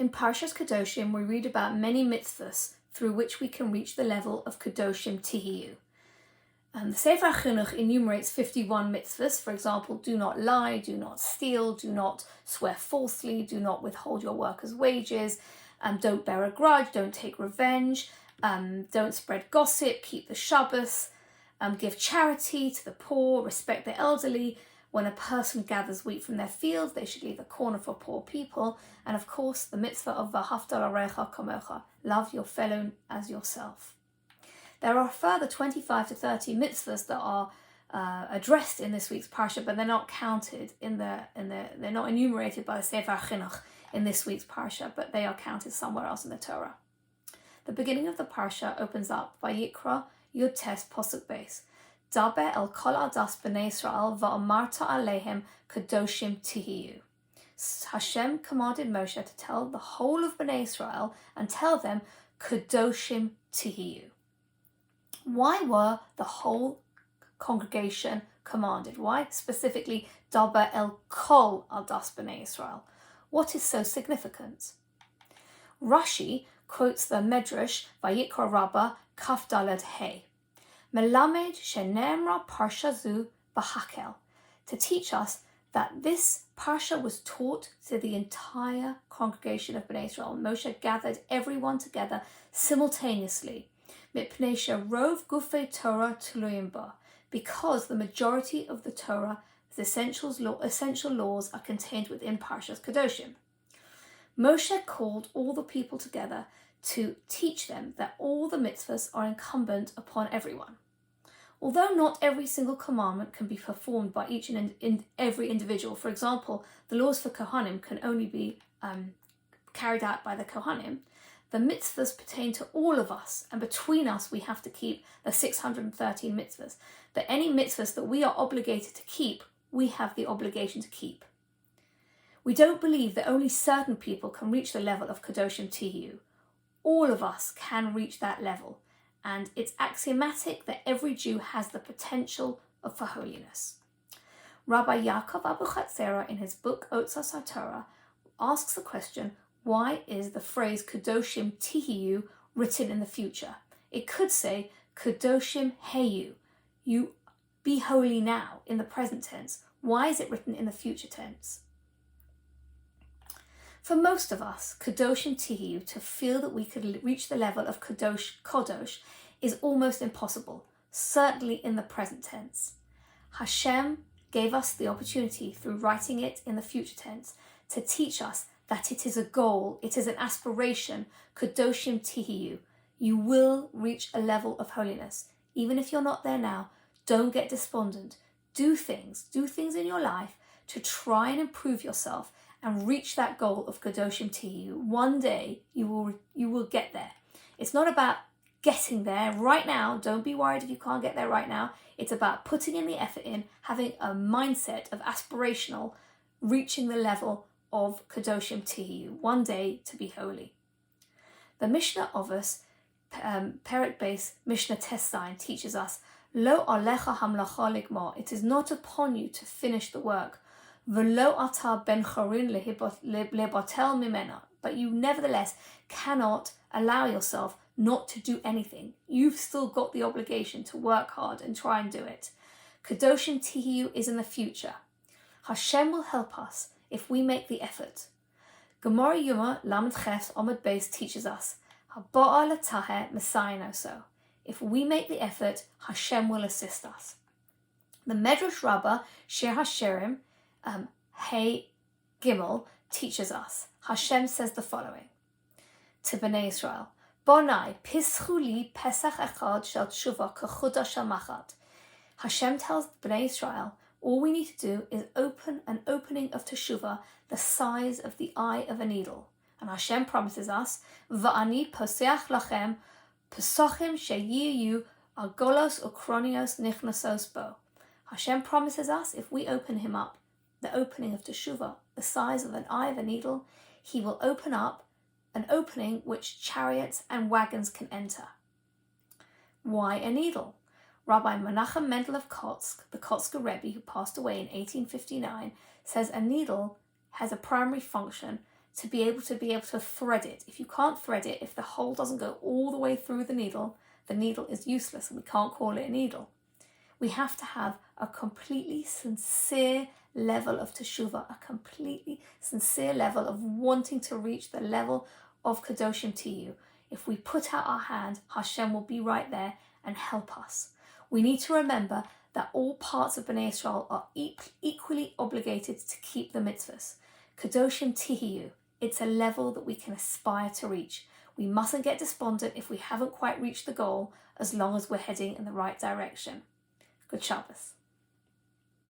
In Parshas Kedoshim, we read about many mitzvahs through which we can reach the level of Kedoshim Tihiyu. The Sefer HaChinuch enumerates 51 mitzvahs. For example, do not lie, do not steal, do not swear falsely, do not withhold your workers' wages, don't bear a grudge, don't take revenge, don't spread gossip, keep the Shabbos, give charity to the poor, respect the elderly. When a person gathers wheat from their fields, they should leave a corner for poor people. And of course, the mitzvah of V'ahavta l'recha kamocha, love your fellow as yourself. There are further 25 to 30 mitzvahs that are addressed in this week's parsha, but they're not counted they're not enumerated by the Sefer HaChinuch in this week's parsha, but they are counted somewhere else in the Torah. The beginning of the parsha opens up Vayikra Yud Tes Posuk Beis. Daber el kol adas Bnei yisrael va'amarta alehem Kedoshim Tihiyu. Hashem commanded Moshe to tell the whole of Bnei Israel and tell them Kedoshim Tihiyu. Why were the whole congregation commanded? Why specifically Daber el kol adas Bnei Israel? What is so significant? Rashi quotes the Medrsh Vayika Rabba Kaf Daled Hey. Melamed shenemra parsha zu b'hakel, to teach us that this parsha was taught to the entire congregation of Bnei Israel. Moshe gathered everyone together simultaneously. Mipnei sherov gufei Torah tuluyim ba, because the majority of the Torah, the essential laws, are contained within Parshas Kedoshim. Moshe called all the people together to teach them that all the mitzvahs are incumbent upon everyone. Although not every single commandment can be performed by each and every individual, for example, the laws for Kohanim can only be carried out by the Kohanim, the mitzvahs pertain to all of us, and between us we have to keep the 613 mitzvahs. That any mitzvahs that we are obligated to keep, we have the obligation to keep. We don't believe that only certain people can reach the level of Kedoshim Tihiyu. All of us can reach that level, and it's axiomatic that every Jew has the potential for holiness. Rabbi Yaakov Abu Chatzera, in his book Otzos HaTorah, asks the question, why is the phrase Kedoshim Tihiyu written in the future? It could say Kedoshim Heyu, you be holy now, in the present tense. Why is it written in the future tense? For most of us, Kedoshim Tihiyu, to feel that we could reach the level of Kodosh, is almost impossible, certainly in the present tense. Hashem gave us the opportunity, through writing it in the future tense, to teach us that it is a goal, it is an aspiration, Kedoshim Tihiyu. You will reach a level of holiness. Even if you're not there now, don't get despondent. Do things in your life to try and improve yourself and reach that goal of Kedoshim Tihiyu. One day you will get there. It's not about getting there right now. Don't be worried if you can't get there right now. It's about putting in the effort in, having a mindset of aspirational, reaching the level of Kedoshim Tihiyu, one day to be holy. The Mishnah of us, Perek Beis, Mishnah Tesayyin, teaches us, Lo alecha hamlacha ligmor, it is not upon you to finish the work. V'lo ata ben chorin lebatel mimena, but you nevertheless cannot allow yourself not to do anything. You've still got the obligation to work hard and try and do it. Kedoshim Tihiyu is in the future. Hashem will help us if we make the effort. Gemara Yomã Lamed Ches Amud Beis teaches us, Haba'a lטהר מסייעין also. If we make the effort, Hashem will assist us. The Medrash Rabbah Shir Hashirim Hey Gimel teaches us. Hashem says the following to Bnei Israel: Bonai pischu li pesach echad shel teshuva kechudash hamachad. Hashem tells Bnei Israel, all we need to do is open an opening of Teshuva the size of the eye of a needle. And Hashem promises us, Va'ani poseach lachem pesachim sheyiyu argolos ukronios nichnasos bo. Hashem promises us, if we open him up, the opening of Teshuva, the size of an eye of a needle, he will open up an opening which chariots and wagons can enter. Why a needle? Rabbi Menachem Mendel of Kotsk, the Kotsker Rebbe who passed away in 1859, says a needle has a primary function to be able to thread it. If you can't thread it, if the hole doesn't go all the way through the needle is useless and we can't call it a needle. We have to have a completely sincere level of Teshuva, a completely sincere level of wanting to reach the level of Kedoshim Tiyu. If we put out our hand, Hashem will be right there and help us. We need to remember that all parts of Bnei Yisrael are equally obligated to keep the mitzvahs. Kedoshim Tiyu, it's a level that we can aspire to reach. We mustn't get despondent if we haven't quite reached the goal, as long as we're heading in the right direction. Good Shabbos.